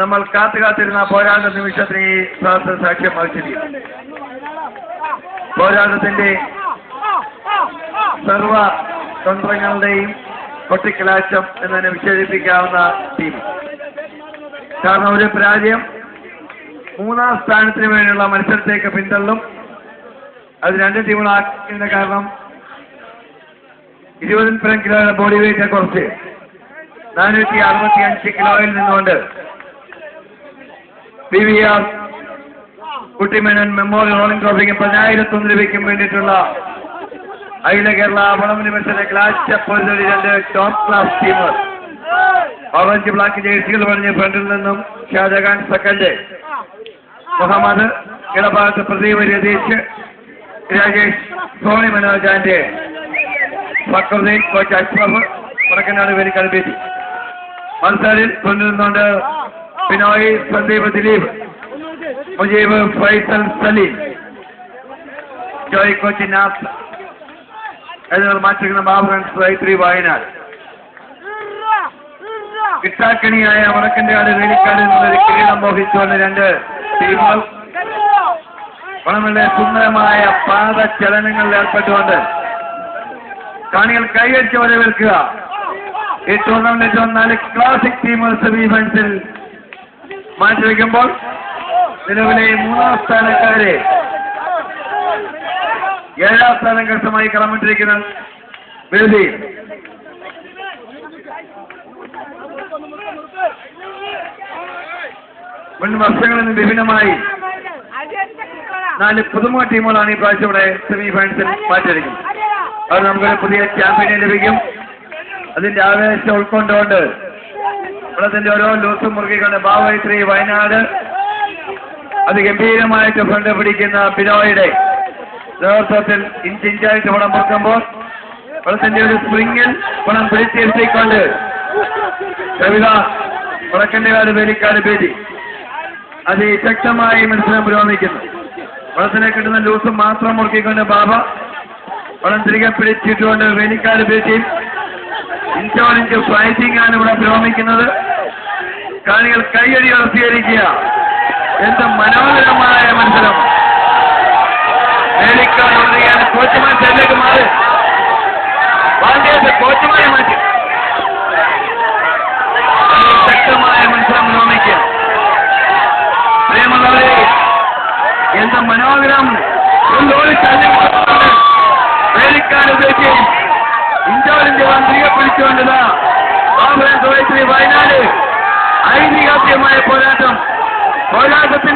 നമ്മൾ കാത്തുകാത്തിരുന്ന പോരാട്ട നിമിഷത്തിന് ഈ സദസ്സ് സാക്ഷ്യം വഹിച്ചിരിക്കും. പോരാട്ടത്തിന്റെ സർവ തന്ത്രങ്ങളുടെയും കൊട്ടിക്കലാശം എന്നതിനെ വിശേഷിപ്പിക്കാവുന്ന ടീം. കാരണം ഒരു പരാജയം 3-ാം സ്ഥാനത്തിന് വേണ്ടിയുള്ള മത്സരത്തേക്ക് പിന്തള്ളും. അത് രണ്ട് ടീമുകളാക്കിയതിന്റെ കാരണം 20 കിലോയുടെ ബോഡി വെയിറ്റ് കുറച്ച് 465 കിലോയിൽ നിന്നുകൊണ്ട് PVR കുട്ടിമേനോൻ മെമ്മോറിയൽ റോളിംഗ് ട്രോഫിക്കും 10,001 രൂപയ്ക്കും വേണ്ടിയിട്ടുള്ള അഖില കേരള വടംവലി മത്സര ക്ലാസ് പൊരുതി രണ്ട് ടോപ്പ് ക്ലാസ് ടീമുകൾ. ഓറഞ്ച് ബ്ലാക്ക് ജേഴ്സികൾ പറഞ്ഞ് ഫ്രണ്ടിൽ നിന്നും ഷാജഹാൻ സെക്കൻഡ്, മുഹമ്മദ് ഇടഭാഗത്ത് പ്രദീപ് രതീഷ്, രാജേഷ് സോണി മനോജ് ആൻഡ് ഫക്രുദ്ദീൻ, കോച്ച് അഷ്റഫ് വടക്കനാട് വേലിക്കാട് ബേബി. മത്സരിൽ ഫ്രണ്ടിൽ നിന്നുകൊണ്ട് ബിനോയ്, സന്ദീപ്, ദിലീപ്, മുജീബ്, ഫൈസൽ, സലീം, ജോയ്, കോച്ച് നാസ് എന്നിവർ മാറ്റിരിക്കുന്ന ബാബുഗൻസ് വൈത്രി വയനാട്. കിട്ടാക്കണിയായ വടക്കൻകാട് വേലിക്കാട് നിന്നൊരു കിരീടം മോഹിച്ചുകൊണ്ട് രണ്ട് ടീമുകൾ വടംവലിയുടെ സുന്ദരമായ പാദചലനങ്ങളിൽ ഏർപ്പെട്ടുകൊണ്ട് കാണികൾ കൈയടിച്ച് വരവേൽക്കുക. ഈ ടൂർണമെന്റ് ഏറ്റവും 4 ക്ലാസിക് ടീമുകൾ സെമി ഫൈനൽസിൽ മാറ്റിവെക്കുമ്പോൾ നിലവിലെ 3-ാം സ്ഥാനക്കാരെ 7-ാം സ്ഥാനം കരസ്ഥമായി കളമിട്ടിരിക്കുന്ന വേദി മുൻ വർഷങ്ങളിൽ നിന്ന് വിഭിന്നമായി 4 പുതുമുഖ ടീമുകളാണ് ഈ പ്രാവശ്യം ഇവിടെ സെമി ഫൈനൽസിൽ മാറ്റിയിരിക്കുന്നത്. അത് നമുക്കൊരു പുതിയ ചാമ്പ്യനെ ലഭിക്കും. അതിന്റെ ആവേശം ഉൾക്കൊണ്ടുകൊണ്ട് വെള്ളത്തിന്റെ ഓരോ ലൂസും മുറുകിക്കൊണ്ട് ബാവൈത്രി വയനാട് അതിഗംഭീരമായിട്ട് ഫ്രണ്ട് പിടിക്കുന്ന ബിനോയുടെ നേതൃത്വത്തിൽ ഇഞ്ചായിട്ട് വടം മുറുക്കുമ്പോൾ വെള്ളത്തിന്റെ ഒരു സ്പ്രിങ്ങിൽ വടം പിടിച്ചിരുത്തിക്കൊണ്ട് കവിത വടക്കൻകാട് വേലിക്കാട് ബേബി അതിശക്തമായി മത്സരം പുരോഗമിക്കുന്നു. വെള്ളത്തിനെ കിട്ടുന്ന ലൂസും മാത്രം മുറുക്കിക്കൊണ്ട് ബാബ വളം തിരികെ പിടിച്ചിട്ടുകൊണ്ട് വേലിക്കാട് ബേബിയും ഇഞ്ചോടിഞ്ച് ഫൈറ്റിംഗ് ആണ് ഇവിടെ പുരോഗമിക്കുന്നത്. കാണികൾ കൈയടി ഉയർത്തിയിരിക്കുക. എന്ത് മനോഹരമായ മത്സരം! വേലിക്കാട് ഉടനെയാണ് കോച്ചുമാർ സൈഡിലേക്ക് മാറി കോച്ചുമാരെ മാറ്റി ശക്തമായ മത്സരം പുരോഗമിക്കുക. പ്രിയമുള്ളവരെ, എന്ത് മനോഹരം! വേലിക്കാട് ബേബി ഇഞ്ചോടിഞ്ച് തിരികെ പിടിച്ചുകൊണ്ടത് വയനാട് ഐതിഹാസികമായ പോരാട്ടത്തിൽ